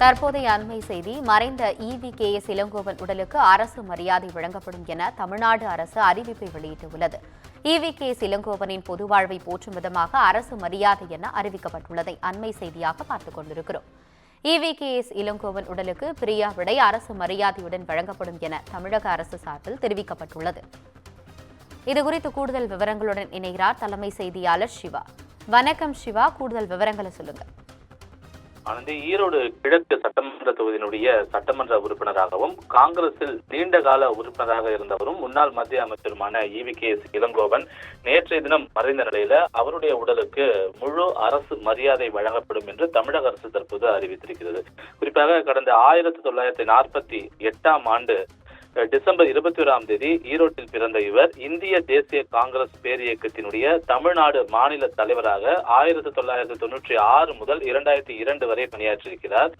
தற்போதைய அண்மை செய்தி. மறைந்த EVKS இளங்கோவன் உடலுக்கு அரசு மரியாதை வழங்கப்படும் என தமிழ்நாடு அரசு அறிவிப்பை வெளியிட்டுள்ளது. EVKS இளங்கோவனின் பொது வாழ்வை போற்றும் விதமாக அரசு மரியாதை என அறிவிக்கப்பட்டுள்ளதை அண்மை செய்தியாக பார்த்துக் கொண்டிருக்கிறோம். EVKS இளங்கோவன் உடலுக்கு பிரியா விடை அரசு மரியாதையுடன் வழங்கப்படும் என தமிழக அரசு சார்பில் தெரிவிக்கப்பட்டுள்ளது. இதுகுறித்து கூடுதல் விவரங்களுடன் இணைகிறார் தலைமை செய்தியாளர் சிவா. வணக்கம் சிவா, கூடுதல் விவரங்களை சொல்லுங்க. ஈரோடு கிழக்கு சட்டமன்ற தொகுதியினுடைய சட்டமன்ற உறுப்பினராகவும் காங்கிரஸில் நீண்ட கால உறுப்பினராக இருந்தவரும் முன்னாள் மத்திய அமைச்சருமான EVKS இளங்கோவன் நேற்றைய தினம் மறைந்த நிலையில அவருடைய உடலுக்கு முழு அரசு மரியாதை வழங்கப்படும் என்று தமிழக அரசு தற்போது அறிவித்திருக்கிறது. குறிப்பாக கடந்த 1948ஆம் ஆண்டு டிசம்பர் 21 ஈரோட்டில் பிறந்த இவர் இந்திய தேசிய காங்கிரஸ் பேரியக்கத்தினுடைய தமிழ்நாடு மாநில தலைவராக 1996 முதல் 2002 வரை பணியாற்றியிருக்கிறார்.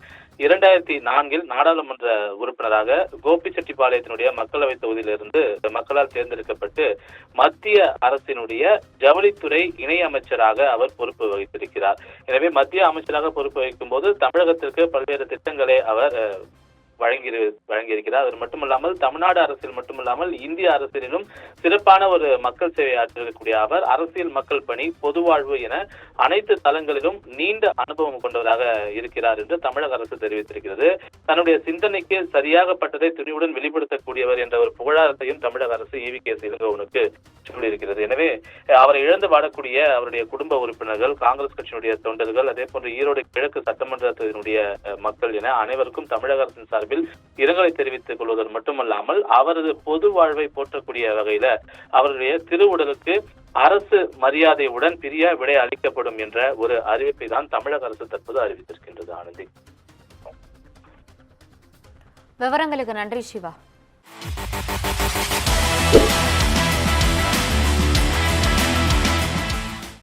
2004 நாடாளுமன்ற உறுப்பினராக கோபிச்செட்டிப்பாளையத்தினுடைய மக்களவை தொகுதியிலிருந்து மக்களால் தேர்ந்தெடுக்கப்பட்டு மத்திய அரசினுடைய ஜவுளித்துறை இணை அமைச்சராக அவர் பொறுப்பு வகித்திருக்கிறார். எனவே மத்திய அமைச்சராக பொறுப்பு வகிக்கும் போது தமிழகத்திற்கு பல்வேறு திட்டங்களை அவர் வழங்கியிருக்கிறார். அது மட்டுமல்லாமல் தமிழ்நாடு அரசியல் மட்டுமல்லாமல் இந்திய அரசியலிலும் சிறப்பான ஒரு மக்கள் சேவை ஆற்றக்கூடிய அவர் அரசியல் மக்கள் பணி பொது வாழ்வு என அனைத்து தளங்களிலும் நீண்ட அனுபவம் கொண்டவராக இருக்கிறார் என்று தமிழக அரசு தெரிவித்திருக்கிறது. தன்னுடைய சிந்தனைக்கு சரியாகப்பட்டதை துணிவுடன் வெளிப்படுத்தக்கூடியவர் என்ற ஒரு புகழாரத்தையும் தமிழக அரசு EVKS இளங்கோவனுக்கு சொல்லியிருக்கிறது. எனவே அவரை இழந்து வாழக்கூடிய அவருடைய குடும்ப உறுப்பினர்கள், காங்கிரஸ் கட்சியினுடைய தொண்டர்கள், அதே போன்று ஈரோடு கிழக்கு சட்டமன்றத்தினுடைய மக்கள் என அனைவருக்கும் தமிழக அரசின் சார்பில் இரங்கலை தெரிவித்துக் கொள்வதோடு மட்டுமல்லாமல் அவரது பொது வாழ்வை போற்றக்கூடிய வகையில அவருடைய திருவுடலுக்கு அரசு மரியாதையுடன் பிரியா விடை அளிக்கப்படும் என்ற ஒரு அறிவிப்பை தான் தமிழக அரசு தற்போது அறிவித்திருக்கின்றது. ஆனந்தி, விவரங்களுக்கு நன்றி சிவா.